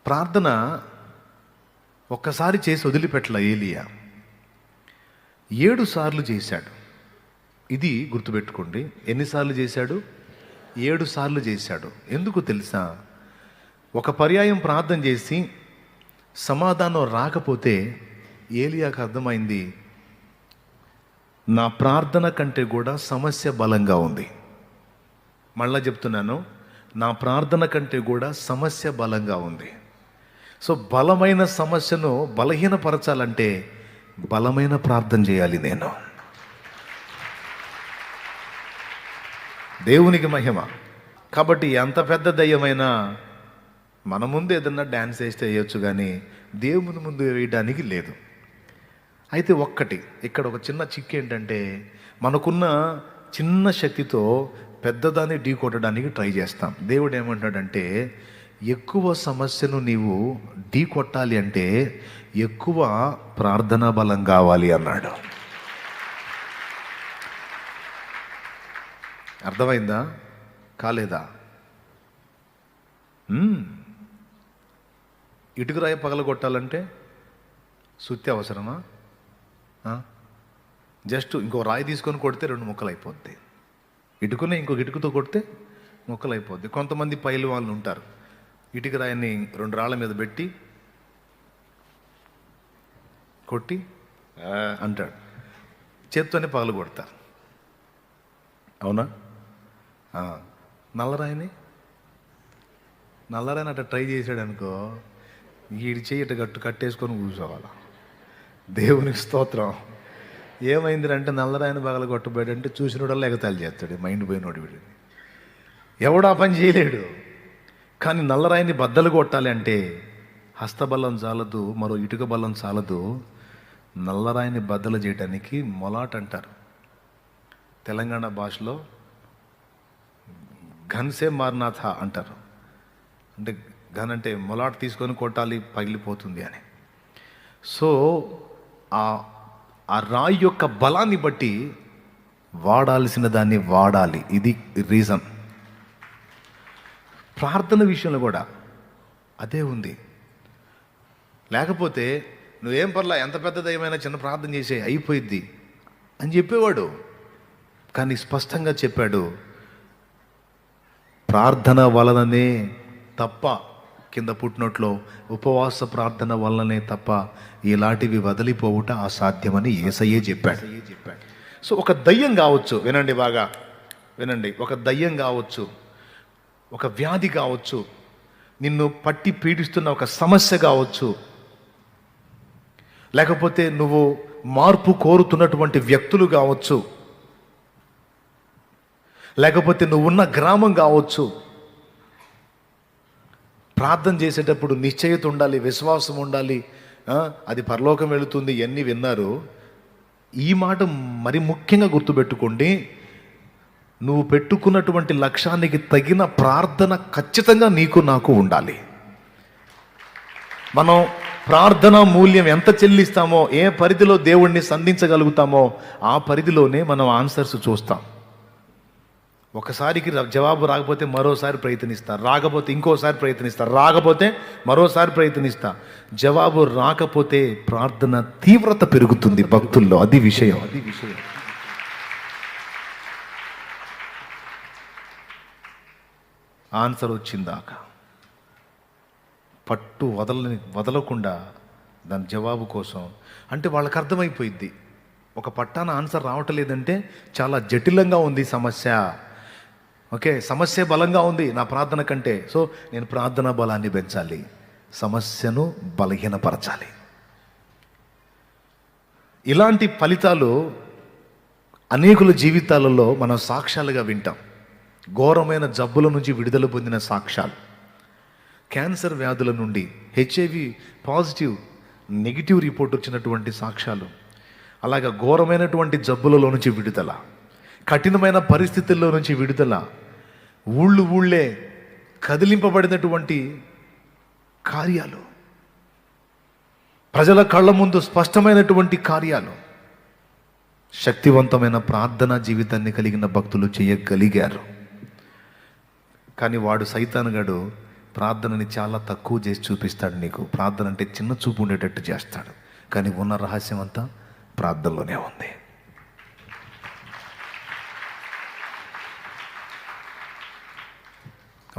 ప్రార్థన ఒక్కసారి చేసి వదిలిపెట్టల ఏలియా 7 సార్లు చేశాడు. ఇది గుర్తుపెట్టుకోండి. ఎన్నిసార్లు చేశాడు? 7 సార్లు చేశాడు. ఎందుకు తెలుసా? ఒక పర్యాయం ప్రార్థన చేసి సమాధానం రాకపోతే ఏలియాకు అర్థమైంది, నా ప్రార్థన కంటే కూడా సమస్య బలంగా ఉంది. మళ్ళా చెప్తున్నాను, నా ప్రార్థన కంటే కూడా సమస్య బలంగా ఉంది. సో బలమైన సమస్యను బలహీనపరచాలంటే బలమైన ప్రార్థన చేయాలి నేను. దేవునికి మహిమ. కాబట్టి ఎంత పెద్ద దయ్యమైనా మన ముందు ఏదన్నా డ్యాన్స్ వేస్తే వేయొచ్చు, కానీ దేవుని ముందు వేయడానికి లేదు. అయితే ఇక్కడ ఒక చిన్న చిక్కు ఏంటంటే, మనకున్న చిన్న శక్తితో పెద్దదాన్ని ఢీ కొట్టడానికి ట్రై చేస్తాం. దేవుడు ఏమంటాడంటే, ఎక్కువ సమస్యను నీవు ఢీ కొట్టాలి అంటే ఎక్కువ ప్రార్థనా బలం కావాలి అన్నాడు. అర్థమైందా? కాలేదా? ఇటుకరాయి పగలగొట్టాలంటే సుత్తి అవసరమా? జస్ట్ ఇంకో రాయి తీసుకొని కొడితే 2 ముక్కలు అయిపోద్ది. ఇటుకనే ఇంకొక ఇటుకతో కొడితే ముక్కలు అయిపోద్ది. కొంతమంది పైలు వాళ్ళు ఉంటారు, ఇటుక రాయిని 2 రాళ్ళ మీద పెట్టి కొట్టి అంటాడు, చేత్తోనే పగలు కొడతారు. అవునా? నల్లరాయిని అట్లా ట్రై చేశాడు అనుకో, వీడి చేయి ఇట కట్టేసుకొని కూర్చోవాలి. దేవునికి స్తోత్రం. ఏమైందంటే నల్లరాయిని పగల కొట్టబోయాడంటే చూసినోడల్లా ఎగతాళి చేస్తాడు, మైండ్ పోయినోడు వీడు. ఎవడు ఆ పని చేయలేడు. కానీ నల్లరాయిని బద్దలు కొట్టాలి అంటే హస్తబలం చాలదు, మరో ఇటుక బలం చాలదు. నల్లరాయిని బద్దలు చేయడానికి మొలాట్ అంటారు. తెలంగాణ భాషలో ఘన్సే మార్నాథ అంటారు. అంటే ఘన్ అంటే మొలాట్ తీసుకొని కొట్టాలి, పగిలిపోతుంది అని. సో ఆ రాయి యొక్క బలాన్ని బట్టి వాడాల్సిన దాన్ని వాడాలి. ఇది రీజన్. ప్రార్థన విషయంలో కూడా అదే ఉంది. లేకపోతే నువ్వేం పర్లా, ఎంత పెద్ద దయ్యమైనా చిన్న ప్రార్థన చేసే అయిపోయిద్ది అని చెప్పేవాడు. కానీ స్పష్టంగా చెప్పాడు, ప్రార్థన వలననే తప్ప, కింద పుట్టినట్లో ఉపవాస ప్రార్థన వలననే తప్ప ఇలాంటివి వదిలిపోవుట అసాధ్యమని యేసయ్యే చెప్పాడు. సో ఒక దయ్యం కావచ్చు, వినండి బాగా వినండి, ఒక దయ్యం కావచ్చు, ఒక వ్యాధి కావచ్చు, నిన్ను పట్టి పీడిస్తున్న ఒక సమస్య కావచ్చు, లేకపోతే నువ్వు మార్పు కోరుతున్నటువంటి వ్యక్తులు కావచ్చు, లేకపోతే నువ్వున్న గ్రామం కావచ్చు. ప్రార్థన చేసేటప్పుడు నిశ్చయత ఉండాలి, విశ్వాసం ఉండాలి, అది పరలోకం వెళుతుంది, ఇవన్నీ విన్నారు. ఈ మాట మరి ముఖ్యంగా గుర్తుపెట్టుకోండి. నువ్వు పెట్టుకున్నటువంటి లక్ష్యానికి తగిన ప్రార్థన ఖచ్చితంగా నీకు నాకు ఉండాలి. మనం ప్రార్థన మూల్యం ఎంత చెల్లిస్తామో, ఏ పరిధిలో దేవుణ్ణి సంధించగలుగుతామో ఆ పరిధిలోనే మనం ఆన్సర్స్ చూస్తాం. ఒకసారికి జవాబు రాకపోతే మరోసారి ప్రయత్నిస్తా, రాకపోతే ఇంకోసారి ప్రయత్నిస్తా, రాకపోతే మరోసారి ప్రయత్నిస్తా. జవాబు రాకపోతే ప్రార్థన తీవ్రత పెరుగుతుంది భక్తుల్లో. అది విషయం. ఆన్సర్ వచ్చిందాకా పట్టు వదలకుండా దాని జవాబు కోసం. అంటే వాళ్ళకి అర్థమైపోయింది, ఒక పట్టాన ఆన్సర్ రావట్లేదంటే చాలా జటిలంగా ఉంది సమస్య. ఓకే, సమస్య బలంగా ఉంది నా ప్రార్థన కంటే. సో నేను ప్రార్థనా బలాన్ని పెంచాలి, సమస్యను బలహీనపరచాలి. ఇలాంటి ఫలితాలు అనేకుల జీవితాలలో మనం సాక్ష్యాలుగా వింటాం. ఘోరమైన జబ్బుల నుంచి విడుదల పొందిన సాక్ష్యాలు, క్యాన్సర్ వ్యాధుల నుండి, HIV పాజిటివ్ నెగిటివ్ రిపోర్ట్ వచ్చినటువంటి సాక్ష్యాలు, అలాగా ఘోరమైనటువంటి జబ్బులలో నుంచి విడుదల, కఠినమైన పరిస్థితుల్లో నుంచి విడుదల, ఊళ్ళే కదిలింపబడినటువంటి కార్యాలు, ప్రజల కళ్ళ ముందు స్పష్టమైనటువంటి కార్యాలు. శక్తివంతమైన ప్రార్థనా జీవితాన్ని కలిగిన భక్తులు చేయగలిగారు. కానీ వాడు సైతానుగాడు ప్రార్థనని చాలా తక్కువ చేసి చూపిస్తాడు నీకు. ప్రార్థన అంటే చిన్న చూపు ఉండేటట్టు చేస్తాడు. కానీ ఉన్న రహస్యం అంతా ప్రార్థనలోనే ఉంది.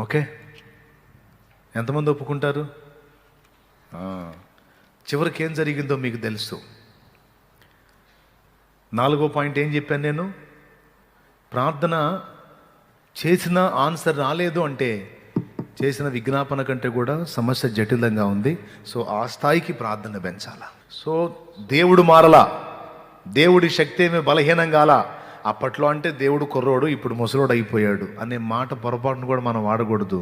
ఓకే, ఎంతమంది ఒప్పుకుంటారు? చివరికి ఏం జరిగిందో మీకు తెలుసు. 4వ పాయింట్ ఏం చెప్పాను నేను? ప్రార్థన చేసిన ఆన్సర్ రాలేదు అంటే చేసిన విజ్ఞాపన కంటే కూడా సమస్య జటిలంగా ఉంది. సో ఆ స్థాయికి ప్రార్థన పెంచాలా. సో దేవుడు మారలా, దేవుడి శక్తి ఏమి బలహీనం కాలా. అప్పట్లో అంటే దేవుడు కుర్రోడు, ఇప్పుడు ముసలోడు అయిపోయాడు అనే మాట పొరపాటును కూడా మనం వాడకూడదు.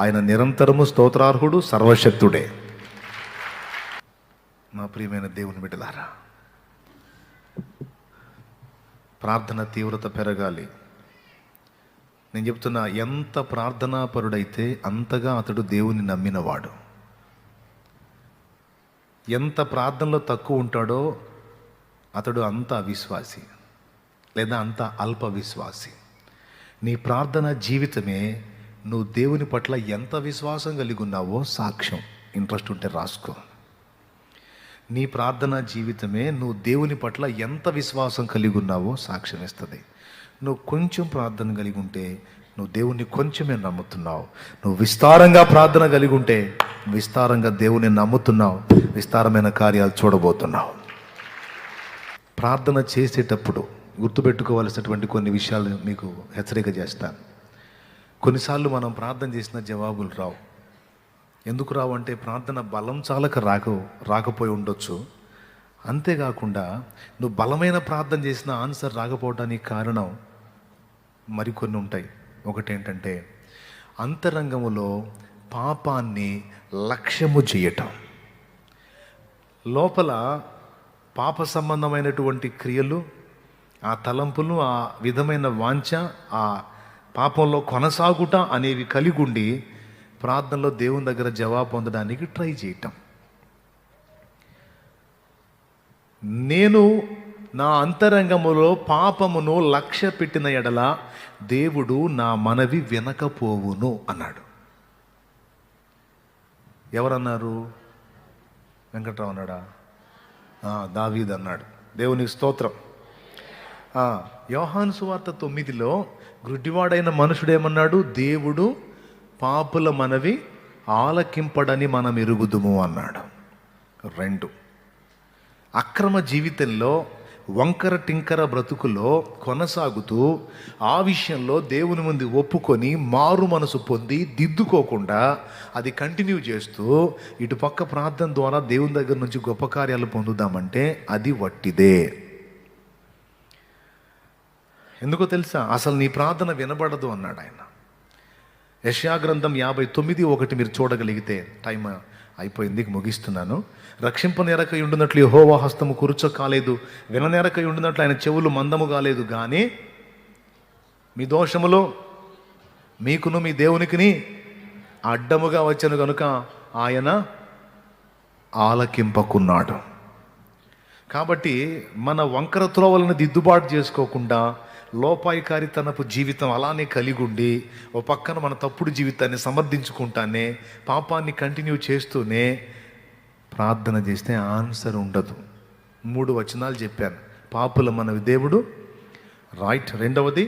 ఆయన నిరంతరము స్తోత్రార్హుడు, సర్వశక్తుడే. నా ప్రియమైన దేవుని బిడ్డలారా, ప్రార్థన తీవ్రత పెరగాలి. నేను చెప్తున్నా, ఎంత ప్రార్థనాపరుడైతే అంతగా అతడు దేవుని నమ్మినవాడు. ఎంత ప్రార్థనలో తక్కువ ఉంటాడో అతడు అంత అవిశ్వాసి లేదా అంత అల్ప విశ్వాసి. నీ ప్రార్థన జీవితమే నువ్వు దేవుని పట్ల ఎంత విశ్వాసం కలిగి ఉన్నావో సాక్ష్యం. ఇంట్రెస్ట్ ఉంటే రాసుకో. నీ ప్రార్థన జీవితమే నువ్వు దేవుని పట్ల ఎంత విశ్వాసం కలిగి ఉన్నావో సాక్ష్యం ఇస్తుంది. నువ్వు కొంచెం ప్రార్థన కలిగి ఉంటే నువ్వు దేవుణ్ణి కొంచెమే నమ్ముతున్నావు. నువ్వు విస్తారంగా ప్రార్థన కలిగి ఉంటే విస్తారంగా దేవుని నమ్ముతున్నావు, విస్తారమైన కార్యాలు చూడబోతున్నావు. ప్రార్థన చేసేటప్పుడు గుర్తుపెట్టుకోవాల్సినటువంటి కొన్ని విషయాలు మీకు హెచ్చరిక చేస్తాను. కొన్నిసార్లు మనం ప్రార్థన చేసిన జవాబులు రావు. ఎందుకు రావు అంటే ప్రార్థన బలం చాలక రాకపోయి ఉండొచ్చు. అంతేకాకుండా నువ్వు బలమైన ప్రార్థన చేసిన ఆన్సర్ రాకపోవడానికి కారణం మరికొన్ని ఉంటాయి. ఒకటేంటంటే అంతరంగములో పాపాన్ని లక్ష్యము చేయటం. లోపల పాప సంబంధమైనటువంటి క్రియలు, ఆ తలంపులు, ఆ విధమైన వాంఛ, ఆ పాపంలో కొనసాగుట అనేవి కలిగి ఉండి ప్రార్థనలో దేవుని దగ్గర జవాబు పొందడానికి ట్రై చేయటం. నేను నా అంతరంగములో పాపమును లక్ష్య పెట్టిన ఎడల దేవుడు నా మనవి వినకపోవును అన్నాడు. ఎవరన్నారు? వెంకట్రావు అన్నాడా? దావీదు అన్నాడు. దేవునికి స్తోత్రం. యోహాను సువార్త 9లో గ్రుడ్డివాడైన మనుషుడేమన్నాడు? దేవుడు పాపుల మనవి ఆలకింపడని మనం ఎరుగుదుము అన్నాడు. 2, అక్రమ జీవితంలో వంకర టింకర బ్రతుకులో కొనసాగుతూ ఆ విషయంలో దేవుని ముందు ఒప్పుకొని మారు మనసు పొంది దిద్దుకోకుండా అది కంటిన్యూ చేస్తూ ఇటుపక్క ప్రార్థన ద్వారా దేవుని దగ్గర నుంచి గొప్ప కార్యాలు పొందుదామంటే అది వట్టిదే. ఎందుకో తెలుసా? అసలు నీ ప్రార్థన వినబడదు అన్నాడు ఆయన. యెషయా గ్రంథం 59:1 మీరు చూడగలిగితే, టైం అయిపోయింది, ముగిస్తున్నాను. రక్షింపనేరక ఉండునట్లు యెహోవా హస్తము కురుచ కాలేదు, విననేరక ఉండునట్లు ఆయన చెవులు మందము కాలేదు, కానీ మీ దోషములు మీకును మీ దేవునికిని అడ్డముగా వచ్చను కనుక ఆయన ఆలకింపకున్నాడు. కాబట్టి మన వంకర త్రోవలను దిద్దుబాటు చేసుకోకుండా లోపాయికారితనపు జీవితం అలానే కలిగి ఉండి ఓ పక్కన మన తప్పుడు జీవితాన్ని సమర్థించుకుంటానే పాపాన్ని కంటిన్యూ చేస్తూనే ప్రార్థన చేస్తే ఆన్సర్ ఉండదు. 3 వచనాలు చెప్పాను. పాపుల మనవి దేవుడు రైట్. 2వది,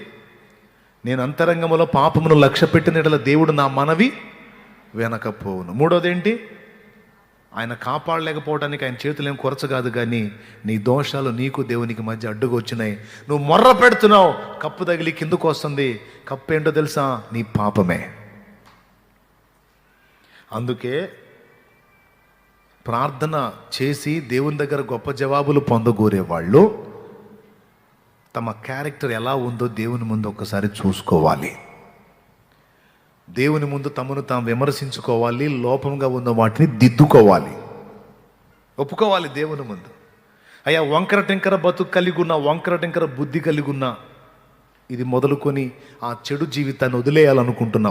నేను అంతరంగములో పాపమును లక్ష్య పెట్టిన ఎడల దేవుడు నా మనవి వినకపోవును. 3వది ఏంటి? ఆయన కాపాడలేకపోవడానికి ఆయన చేతులు ఏం కొరచ కాదు, కానీ నీ దోషాలు నీకు దేవునికి మధ్య అడ్డుగా వచ్చినాయి. నువ్వు మొర్ర పెడుతున్నావు, కప్పు తగిలి కిందకు వస్తుంది. కప్పు ఏంటో తెలుసా? నీ పాపమే. అందుకే ప్రార్థన చేసి దేవుని దగ్గర గొప్ప జవాబులు పొందగోరే వాళ్ళు తమ క్యారెక్టర్ ఎలా ఉందో దేవుని ముందు ఒక్కసారి చూసుకోవాలి. దేవుని ముందు తమను తాము విమర్శించుకోవాలి. లోపంగా ఉన్న వాటిని దిద్దుకోవాలి, ఒప్పుకోవాలి దేవుని ముందు. అయ్యా, వంకర టెంకర బతుకు కలిగి ఉన్నా, వంకర టెంకర బుద్ధి కలిగి ఉన్నా, ఇది మొదలుకొని ఆ చెడు జీవితాన్ని వదిలేస్తున్నా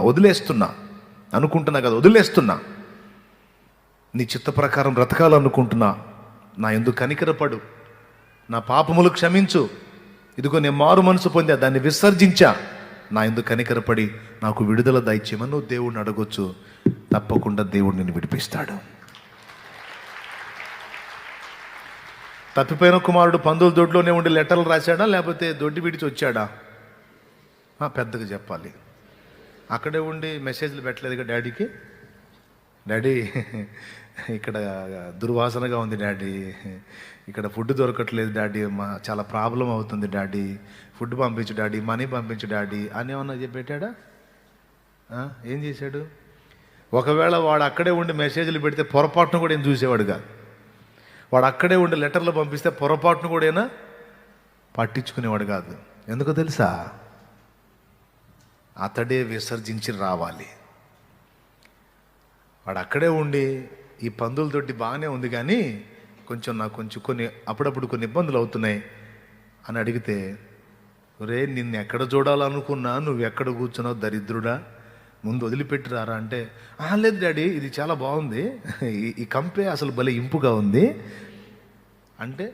వదిలేస్తున్నా, నీ చిత్త ప్రకారం బ్రతకాలనుకుంటున్నా, నా యందు కనికరపడు, నా పాపములు క్షమించు, ఇదిగో నేను మారు మనసు పొందా, దాన్ని విసర్జించా, నా యందు కనికరపడి నాకు విడుదల దయచేయమని నువ్వు దేవుడిని అడగొచ్చు. తప్పకుండా దేవుడు నిన్ను విడిపిస్తాడు. తప్పిపోయిన కుమారుడు పందుల దొడ్లోనే ఉండి లెటర్లు రాశాడా, లేకపోతే దొడ్డి విడిచి వచ్చాడా? పెద్దగా చెప్పాలి. అక్కడే ఉండి మెసేజ్లు పెట్టలేదుగా డాడీకి. డాడీ, ఇక్కడ దుర్వాసనగా ఉంది డాడీ, ఇక్కడ ఫుడ్ దొరకట్లేదు డాడీ, చాలా ప్రాబ్లం అవుతుంది డాడీ, ఫుడ్ పంపించు డాడీ, మనీ పంపించు డాడీ అని ఏమన్నా పెట్టాడా? ఏం చేశాడు? ఒకవేళ వాడు అక్కడే ఉండి మెసేజ్లు పెడితే పొరపాటును కూడా ఏం చూసేవాడు కాదు. వాడు అక్కడే ఉండి లెటర్లు పంపిస్తే పొరపాటును కూడా అయినా పట్టించుకునేవాడు కాదు. ఎందుకో తెలుసా? అతడే విసర్జించి రావాలి. వాడు అక్కడే ఉండి ఈ పందుల తోటి బాగానే ఉంది కానీ నాకు కొన్ని అప్పుడప్పుడు కొన్ని ఇబ్బందులు అవుతున్నాయి అని అడిగితే, ఒరే నిన్ను ఎక్కడ చూడాలనుకున్నా నువ్వు ఎక్కడ కూర్చున్నావు దరిద్రుడా, ముందు వదిలిపెట్టి రారా అంటే, లేదు డాడీ ఇది చాలా బాగుంది, ఈ కంపే అసలు భలే ఇంపుగా ఉంది అంటే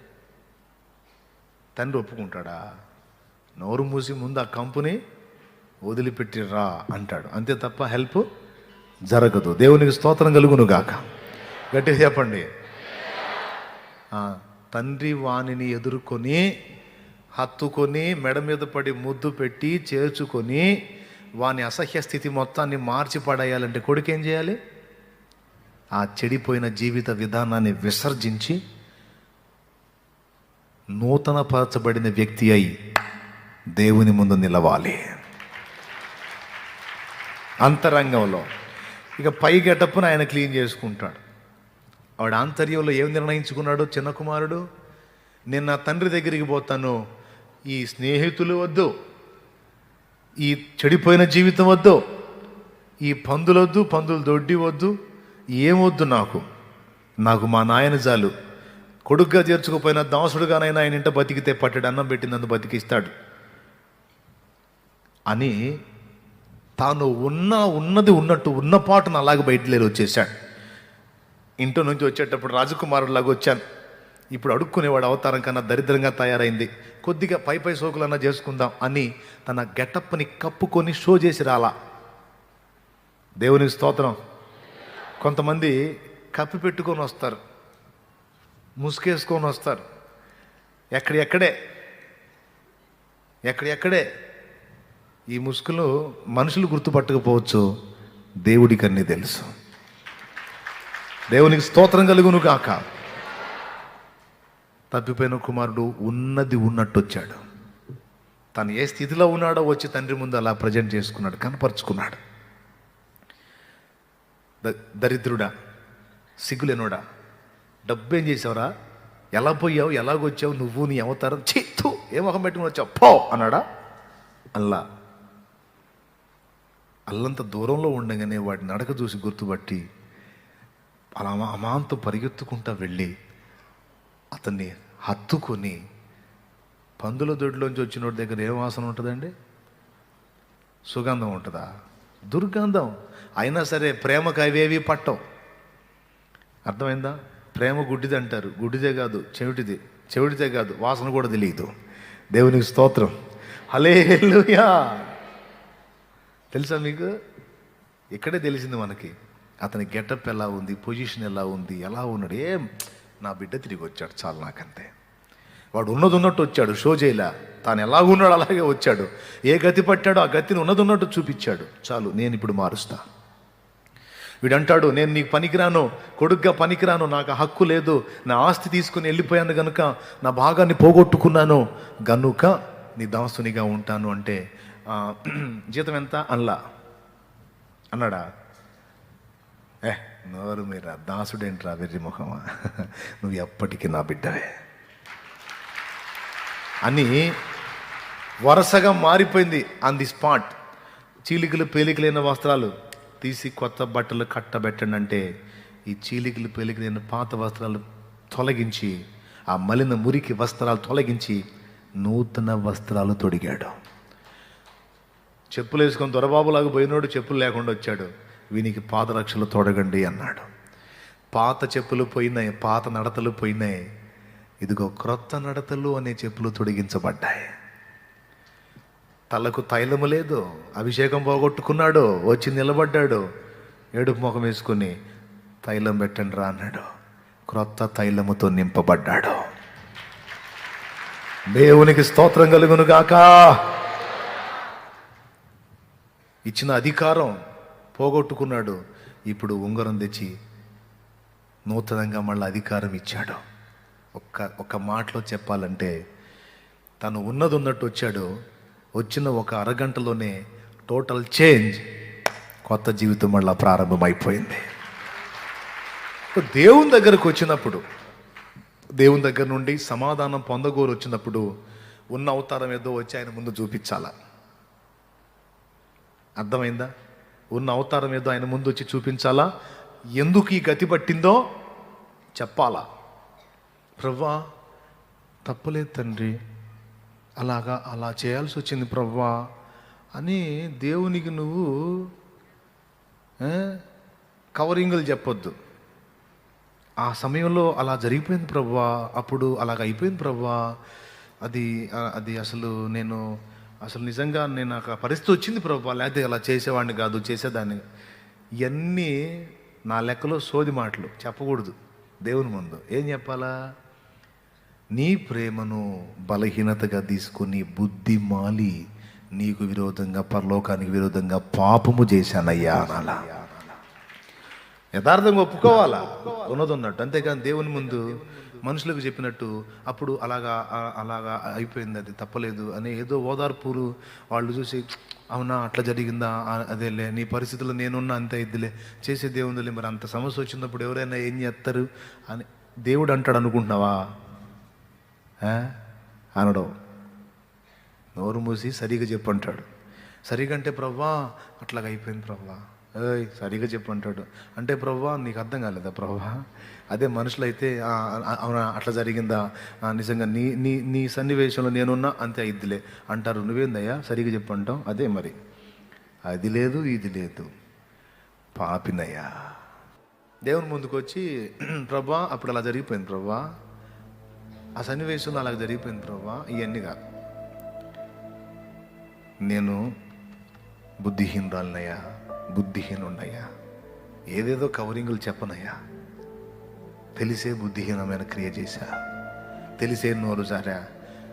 తండ్రి ఒప్పుకుంటాడా? నోరు మూసి ముందు ఆ కంపుని వదిలిపెట్టి రా అంటాడు, అంతే తప్ప హెల్ప్ జరగదు. దేవునికి స్తోత్రం కలుగును గాక. గట్టిగా చెప్పండి. తండ్రి వాణిని ఎదుర్కొని హత్తుకొని మెడ మీద పడి ముద్దు పెట్టి చేర్చుకొని వాని అసహ్య స్థితి మొత్తాన్ని మార్చి పడేయాలంటే కొడుకు ఏం చేయాలి? ఆ చెడిపోయిన జీవిత విధానాన్ని విసర్జించి నూతనపరచబడిన వ్యక్తి అయి దేవుని ముందు నిలవాలి అంతరంగంలో. ఇక పై గెటప్పును ఆయన క్లీన్ చేసుకుంటాడు. ఆవిడ ఆంతర్యంలో ఏం నిర్ణయించుకున్నాడు చిన్న కుమారుడు? నేను నా తండ్రి దగ్గరికి పోతాను, ఈ స్నేహితులు వద్దు, ఈ చెడిపోయిన జీవితం వద్దు, ఈ పందులొద్దు, పందులు దొడ్డి వద్దు, ఏమొద్దు నాకు మా నాయన చాలు. కొడుగ్గా చేర్చుకుపోయిన దాసుడుగానైనా ఆయన ఇంట బతికితే పట్టెడు అన్నం పెట్టినందు బతికిస్తాడు అని తాను ఉన్నది ఉన్నట్టు ఉన్న పాటును అలాగే బయటలేరు వచ్చేసాడు. ఇంట్లో నుంచి వచ్చేటప్పుడు రాజకుమారుడిలాగా వచ్చాను, ఇప్పుడు అడుక్కునేవాడు అవతారం కన్నా దరిద్రంగా తయారైంది, కొద్దిగా పై సోకులన్నా చేసుకుందాం అని తన గెటప్ని కప్పుకొని షో చేసి రాలా. దేవునికి స్తోత్రం. కొంతమంది కప్పి పెట్టుకొని వస్తారు, ముసుకేసుకొని వస్తారు, ఎక్కడెక్కడే. ఈ ముసుగులు మనుషులు గుర్తుపట్టకపోవచ్చు, దేవుడికి అన్నీ తెలుసు. దేవునికి స్తోత్రం కలుగును గాక. తప్పిపోయిన కుమారుడు ఉన్నది ఉన్నట్టు వచ్చాడు. తను ఏ స్థితిలో ఉన్నాడో వచ్చి తండ్రి ముందు అలా ప్రజెంట్ చేసుకున్నాడు, కనపరుచుకున్నాడు. దరిద్రుడా, సిగ్గులేనోడా, డబ్బు ఏం చేసావురా, ఎలా పోయావు, ఎలాగొచ్చావు, నువ్వు నీ అవతారం, చేత్తు ఏ ముఖం పెట్టుకుని వచ్చావు పో అన్నాడా? అల్లంత దూరంలో ఉండగానే వాడి నడక చూసి గుర్తుపట్టి అలా అమాంతం పరిగెత్తుకుంటా వెళ్ళి అతన్ని హత్తుకొని, పందుల దొడ్లోంచి వచ్చినోడి దగ్గర ఏ వాసన ఉంటుందండి? సుగంధం ఉంటుందా? దుర్గంధం. అయినా సరే ప్రేమకు అవేవి పట్టం. అర్థమైందా? ప్రేమ గుడ్డిది అంటారు, గుడ్డిదే కాదు చెవిటిదే కాదు, వాసన కూడా తెలియదు. దేవునికి స్తోత్రం. హల్లెలూయా. తెలుసా మీకు? ఇక్కడే తెలిసింది మనకి అతని గెటప్ ఎలా ఉంది, పొజిషన్ ఎలా ఉంది, ఎలా ఉన్నాడు. నా బిడ్డ తిరిగి వచ్చాడు చాలు నాకంతే. వాడు ఉన్నది ఉన్నట్టు వచ్చాడు, షో చేయలే. తాను ఎలాగున్నాడు అలాగే వచ్చాడు. ఏ గతి పట్టాడో ఆ గతిని ఉన్నది ఉన్నట్టు చూపించాడు. చాలు, నేను ఇప్పుడు మారుస్తా. వీడంటాడు, నేను నీకు పనికిరాను, కొడుగ్గా పనికిరాను, నాకు హక్కు లేదు, నా ఆస్తి తీసుకుని వెళ్ళిపోయాను గనుక, నా భాగాన్ని పోగొట్టుకున్నాను గనుక నీ దాసునిగా ఉంటాను అంటే, జీతం ఎంత అన్నాడా? నోరు మీరా, దాసుడేంట్రా వెర్రి ముఖమా, నువ్వు ఎప్పటికీ నా బిడ్డవే అని వరుసగా మారిపోయింది. ఆన్ ది స్పాట్ చీలికలు పేలికలైన వస్త్రాలు తీసి కొత్త బట్టలు కట్టబెట్టండి అంటే, ఈ చీలికలు పేలికలైన పాత వస్త్రాలు తొలగించి, ఆ మలిన మురికి వస్త్రాలు తొలగించి నూతన వస్త్రాలు తొడిగాడు. చెప్పులు వేసుకొని దొరబాబులాగా పోయినోడు చెప్పులు లేకుండా వచ్చాడు. వీనికి పాదరక్షలు తొడగండి అన్నాడు. పాత చెప్పులు పోయినాయి, పాత నడతలు పోయినాయి, ఇదిగో క్రొత్త నడతలు అనే చెప్పులు తొడిగించబడ్డాయి. తలకు తైలము లేదు, అభిషేకం పోగొట్టుకున్నాడు, వచ్చి నిలబడ్డాడు. ఏడుపు ముఖం వేసుకొని తైలం పెట్టండి రా అన్నాడు. క్రొత్త తైలముతో నింపబడ్డాడు. దేవునికి స్తోత్రం కలుగును గాక. ఇచ్చిన అధికారం పోగొట్టుకున్నాడు. ఇప్పుడు ఉంగరం తెచ్చి నూతనంగా మళ్ళీ అధికారం ఇచ్చాడు. ఒక్క మాటలో చెప్పాలంటే తను ఉన్నది ఉన్నట్టు వచ్చాడు. వచ్చిన ఒక అరగంటలోనే టోటల్ చేంజ్, కొత్త జీవితం మళ్ళీ ప్రారంభమైపోయింది. దేవుని దగ్గరకు వచ్చినప్పుడు, దేవుని దగ్గర నుండి సమాధానం పొందగోరు వచ్చినప్పుడు ఉన్న అవతారం ఏదో వచ్చి ఆయన ముందు చూపించాలా. అర్థమైందా? ఉన్న అవతారం ఏదో ఆయన ముందు వచ్చి చూపించాలా. ఎందుకు ఈ గతి పట్టిందో చెప్పాలా. ప్రవ్వా తప్పలేదు తండ్రి, అలా చేయాల్సి వచ్చింది ప్రవ్వా అని దేవునికి నువ్వు కవరింగులు చెప్పొద్దు. ఆ సమయంలో అలా జరిగిపోయింది ప్రవ్వా, అప్పుడు అలాగ అయిపోయింది ప్రవ్వా, అది అసలు నిజంగా నేను ఆ పరిస్థితి వచ్చింది ప్రవ్వా, లేకపోతే అలా చేసేవాడిని కాదు, చేసేదాన్ని. ఇవన్నీ నా లెక్కలో సోది మాటలు చెప్పకూడదు. దేవుని ముందు ఏం చెప్పాలా? నీ ప్రేమను బలహీనతగా తీసుకుని బుద్ధి మాలి నీకు విరోధంగా, పరలోకానికి విరోధంగా పాపము చేశానయ్యా అనాలా. యథార్థంగా ఒప్పుకోవాలా ఉన్నది ఉన్నట్టు. అంతేకాని దేవుని ముందు మనుషులకు చెప్పినట్టు అప్పుడు అలాగా అయిపోయింది, అది తప్పలేదు అని ఏదో ఓదార్పులు వాళ్ళు చూసి, అవునా అట్లా జరిగిందా, అదేలే నీ పరిస్థితుల్లో నేనున్నా అంతే ఇద్దిలే, చేసే దేవుందిలే, మరి అంత సమస్య వచ్చినప్పుడు ఎవరైనా ఏం చేస్తారు అని దేవుడు అంటాడు అనుకుంటున్నావా? అనడం. నోరు మూసి సరిగా చెప్పంటాడు. సరిగా అంటే ప్రవ్వా అట్లాగ అయిపోయింది ప్రవ్వా, సరిగా చెప్పంటాడు. అంటే ప్రవ్వా నీకు అర్థం కాలేదా ప్రవ్వా? అదే మనుషులైతే అవునా అట్లా జరిగిందా, నిజంగా నీ నీ నీ సన్నివేశంలో నేనున్నా అంతే అయిద్దిలే అంటారు. నువ్వేందయ్యా సరిగా చెప్పంటావు? అదే మరి అది లేదు ఇది లేదు, పాపినయ్యా. దేవుని ముందుకు వచ్చి ప్రవ్వా అప్పుడు అలా జరిగిపోయింది ప్రవ్వా, ఆ సన్నివేశంలో అలా జరిగిపోయింది ప్రవ్వా, ఇవన్నీ కాదు, నేను బుద్ధిహీనురాలనయ్యా, బుద్ధిహీనున్నయ్యా, ఏదేదో కవరింగులు చెప్పనయ్యా, తెలిసే బుద్ధిహీనమైన క్రియ చేశా, తెలిసే నోరు జారా.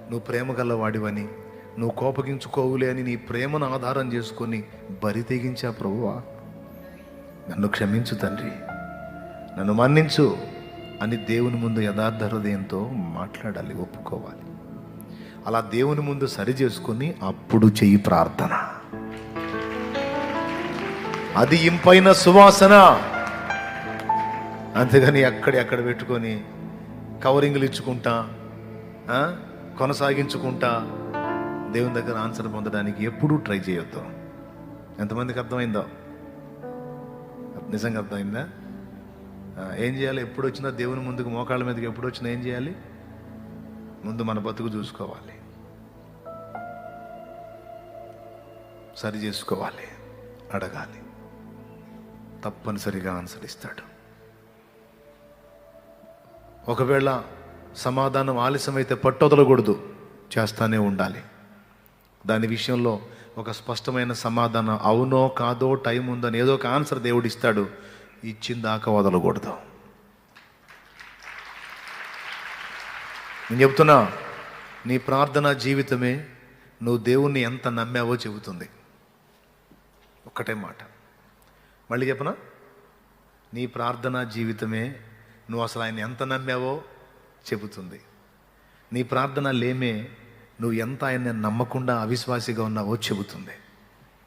నువ్వు ప్రేమ గల వాడివని, నువ్వు కోపగించుకోవులే అని నీ ప్రేమను ఆధారం చేసుకొని బరి తెగించా ప్రభువా, నన్ను క్షమించు తండ్రి, నన్ను మన్నించు అని దేవుని ముందు యథార్థ హృదయంతో మాట్లాడాలి, ఒప్పుకోవాలి. అలా దేవుని ముందు సరి చేసుకుని అప్పుడు చెయ్యి ప్రార్థన. అది ఇంపైన సువాసన. అంతేగాని అక్కడ పెట్టుకొని కవరింగ్లు ఇచ్చుకుంటా కొనసాగించుకుంటా దేవుని దగ్గర ఆన్సర్ పొందడానికి ఎప్పుడూ ట్రై చేయొద్దు. ఎంతమందికి అర్థమైందో? నిజంగా అర్థమైందా? ఏం చేయాలి? ఎప్పుడు వచ్చినా దేవుని ముందుకు మోకాళ్ళ మీదకి ఎప్పుడు వచ్చినా ఏం చేయాలి? ముందు మన బతుకు చూసుకోవాలి, సరి చేసుకోవాలి, అడగాలి. తప్పనిసరిగా ఆన్సర్ ఇస్తాడు. ఒకవేళ సమాధానం ఆలస్యమైతే పట్టొదలకూడదు, చేస్తానే ఉండాలి. దాని విషయంలో ఒక స్పష్టమైన సమాధానం, అవునో కాదో టైం ఉందని ఏదో ఒక ఆన్సర్ దేవుడు ఇస్తాడు, ఇచ్చిందాకా వదలకూడదు. నేను చెప్తున్నా, నీ ప్రార్థనా జీవితమే నువ్వు దేవుణ్ణి ఎంత నమ్మావో చెబుతుంది. ఒక్కటే మాట మళ్ళీ చెప్పనా? నీ ప్రార్థనా జీవితమే నువ్వు అసలు ఆయన ఎంత నమ్మావో చెబుతుంది. నీ ప్రార్థన లేమే నువ్వు ఎంత ఆయన్ని నమ్మకుండా అవిశ్వాసిగా ఉన్నావో చెబుతుంది.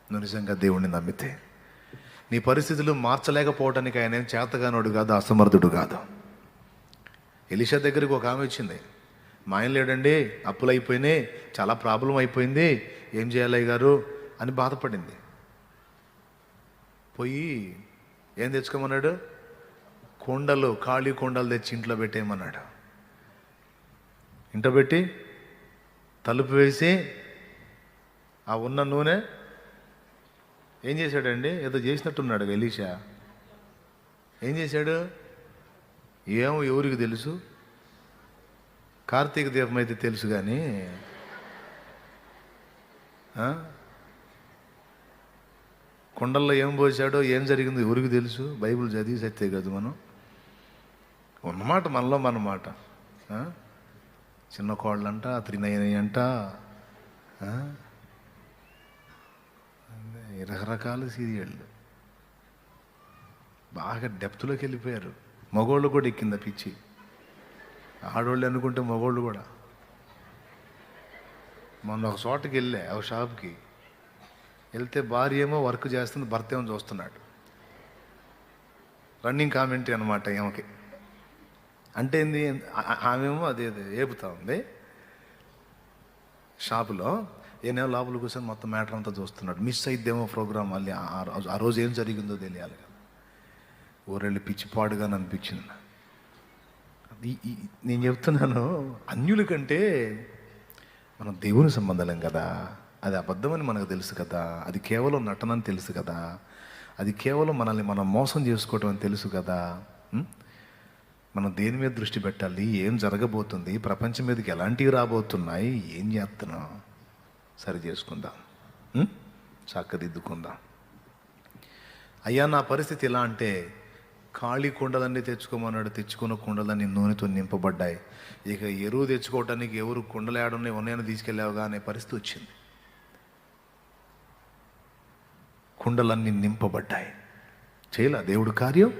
నువ్వు నిజంగా దేవుణ్ణి నమ్మితే నీ పరిస్థితులు మార్చలేకపోవడానికి ఆయన ఏం చేతగానోడు కాదు, అసమర్థుడు కాదు. ఎలీషా దగ్గరికి ఒక ఆమె వచ్చింది, మా ఆయన లేడండి, అప్పులు అయిపోయినాయి, చాలా ప్రాబ్లం అయిపోయింది, ఏం చేయాలి గారు అని బాధపడింది. పోయి ఏం తెచ్చుకోమన్నాడు? కొండలు, ఖాళీ కొండలు తెచ్చి ఇంట్లో పెట్టేయమన్నాడు. ఇంట్లో పెట్టి తలుపు వేసి ఆ ఉన్న నూనె ఏం చేశాడండి? ఏదో చేసినట్టున్నాడు ఎలీషా. ఏం చేశాడు? ఏమో ఎవరికి తెలుసు, కార్తీక దీపం అయితే తెలుసు కానీ కుండల్లో ఏం పోసాడో ఏం జరిగిందో ఎవరికి తెలుసు? బైబిల్ చదివి సత్తే కదా మనం. ఉన్నమాట మనలో మన మాట. చిన్న కోళ్ళంట, త్రినయని అంట, రకరకాల సీరియళ్ళు బాగా డెప్త్లోకి వెళ్ళిపోయారు. మగోళ్ళు కూడా ఎక్కింది పిచ్చి. ఆడవాళ్ళు అనుకుంటే మగోళ్ళు కూడా. మొన్న ఒక చోటకి వెళ్ళా, ఒక షాప్కి వెళ్తే భార్య ఏమో వర్క్ చేస్తుంది, భర్త ఏమో చూస్తున్నాడు. రన్నింగ్ కామెంటరీ అనమాట ఏమకి. అంటే ఏంది, ఆమెమో అదే ఏపుతా ఉంది షాపులో, ఏమో లోపల కూర్చొని మొత్తం మ్యాటర్ అంతా చూస్తున్నాడు. మిస్ అయిద్దేమో ప్రోగ్రామ్, మళ్ళీ ఆ రోజు ఏం జరిగిందో తెలియాలి కదా. ఊరెళ్ళి పిచ్చిపాడుగా అనిపించింది. నేను చెప్తున్నాను, అన్యుల కంటే మనం దేవుని సంబంధం కదా. అది అబద్ధమని మనకు తెలుసు కదా. అది కేవలం నటనని తెలుసు కదా. అది కేవలం మనల్ని మనం మోసం చేసుకోవటం అని తెలుసు కదా. మనం దేని మీద దృష్టి పెట్టాలి, ఏం జరగబోతుంది, ప్రపంచం మీదకి ఎలాంటివి రాబోతున్నాయి, ఏం చేస్తున్నాం, సరి చేసుకుందాం, చక్కదిద్దుకుందాం. అయ్యా నా పరిస్థితి ఎలా అంటే, ఖాళీ కుండలన్నీ తెచ్చుకోమన్నాడు, తెచ్చుకున్న కుండలన్నీ నూనెతో నింపబడ్డాయి. ఇక ఎరువు తెచ్చుకోవటానికి ఎవరు కుండలు ఏడున్నాయి ఉన్నాయని తీసుకెళ్ళావుగా అనే పరిస్థితి వచ్చింది. కుండలన్నీ నింపబడ్డాయి. చేయలా దేవుడు కార్యం.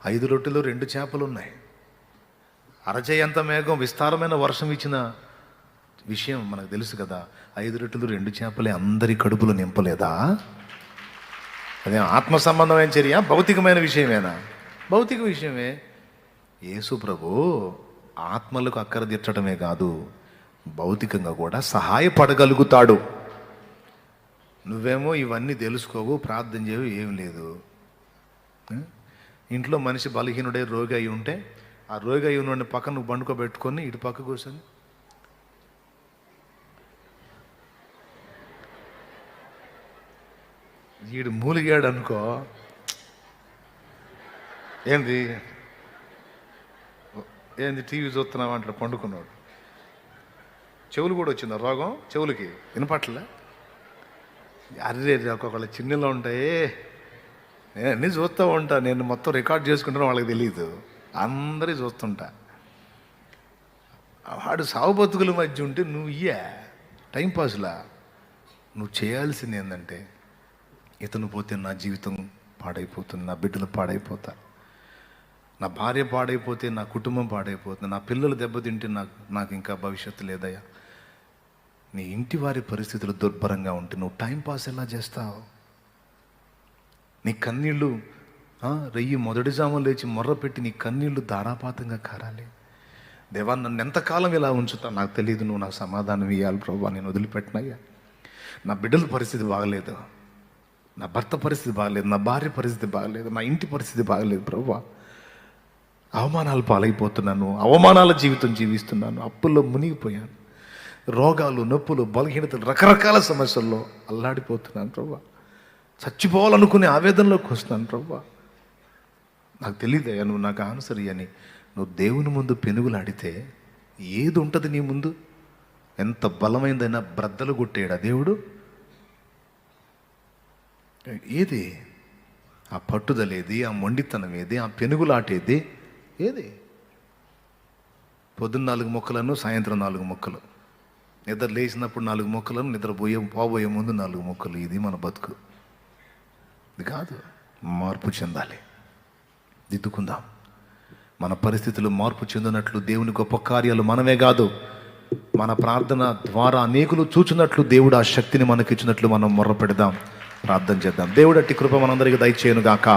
5 రొట్టెలు 2 చేపలు ఉన్నాయి. అరచేయంత మేఘం విస్తారమైన వర్షం ఇచ్చిన విషయం మనకు తెలుసు కదా. 5 రొట్టెలు 2 చేపలే అందరి కడుపులు నింపలేదా? అదే ఆత్మ సంబంధమైన చర్య, భౌతికమైన విషయమేనా? భౌతిక విషయమే. యేసు ప్రభు ఆత్మలకు అక్కర తీర్చడమే కాదు, భౌతికంగా కూడా సహాయపడగలుగుతాడు. నువ్వేమో ఇవన్నీ తెలుసుకోవు, ప్రార్థన చేయవు, ఏం లేదు. ఇంట్లో మనిషి బలహీనుడే రోగి అయి ఉంటే, ఆ రోగి అయి ఉన్న పక్కన నువ్వు బండుకోబెట్టుకొని ఇటు పక్క కూర్చొని వీడు మూలిగాడు అనుకో, ఏంది టీవీ చూస్తున్నావు అంటాడు పండుకున్నాడు. చెవులు కూడా వచ్చిందా రోగం? చెవులకి వినపట్లే. అర్రే ఒక్కొక్కళ్ళ చిన్నలో ఉంటాయి. నేను అన్నీ చూస్తూ ఉంటా, నేను మొత్తం రికార్డ్ చేసుకుంటాను, వాళ్ళకి తెలియదు, అందరి చూస్తుంటా. వాడు సావు బతుకుల మధ్య ఉంటే నువ్వు టైంపాస్లా. నువ్వు చేయాల్సింది ఏంటంటే, ఇతను పోతే నా జీవితం పాడైపోతుంది, నా బిడ్డలు పాడైపోతారు, నా భార్య పాడైపోతే నా కుటుంబం పాడైపోతుంది, నా పిల్లలు దెబ్బతింటే నాకు ఇంకా భవిష్యత్తు లేదయ్యా. నీ ఇంటి వారి పరిస్థితులు దుర్భరంగా ఉంటే నువ్వు టైంపాస్ ఎలా చేస్తావు? నీ కన్నీళ్ళు రెయ్యి మొదటి జాము లేచి మొర్రపెట్టి నీ కన్నీళ్లు ధారాపాతంగా కారాలి. దేవా నన్ను ఎంతకాలం ఇలా ఉంచుతా నాకు తెలియదు, నువ్వు నాకు సమాధానం ఇవ్వాలి ప్రభా, నేను వదిలిపెట్టినయ్యా. నా బిడ్డల పరిస్థితి బాగలేదు, నా భర్త పరిస్థితి బాగలేదు, నా భార్య పరిస్థితి బాగలేదు, నా ఇంటి పరిస్థితి బాగలేదు ప్రభా. అవమానాలు పాలైపోతున్నాను, అవమానాల జీవితం జీవిస్తున్నాను, అప్పుల్లో మునిగిపోయాను, రోగాలు, నొప్పులు, బలహీనతలు, రకరకాల సమస్యల్లో అల్లాడిపోతున్నాను ప్రభా. చచ్చిపోవాలనుకునే ఆవేదనలోకి వస్తున్నాను ప్రభా. నాకు తెలియదయ్యా, నువ్వు నాకు ఆన్సర్ ఇయ్యని నువ్వు దేవుని ముందు పెనుగులాడితే ఏది ఉంటుంది నీ ముందు? ఎంత బలమైందైనా బ్రద్దలు కొట్టేడా దేవుడు? ఏది ఆ పట్టుదలేది, ఆ మొండితనం ఏది, ఆ పెనుగులాటేది ఏది? పొద్దున్న 4 మొక్కలను, సాయంత్రం 4 మొక్కలు, నిద్ర లేచినప్పుడు 4 మొక్కలను, పోబోయే ముందు 4 మొక్కలు. ఇది మన బతుకు. ఇది కాదు. మార్పు చెందాలి, దిద్దుకుందాం. మన పరిస్థితులు మార్పు చెందినట్లు దేవుని గొప్ప కార్యాలు మనమే కాదు, మన ప్రార్థన ద్వారా అనేకులు చూచినట్లు దేవుడు ఆ శక్తిని మనకిచ్చినట్లు మనం మొర్ర పెడదాం, ప్రార్థన చేద్దాం. దేవుడు అట్టి కృప మనందరికీ దయచేయును గాక.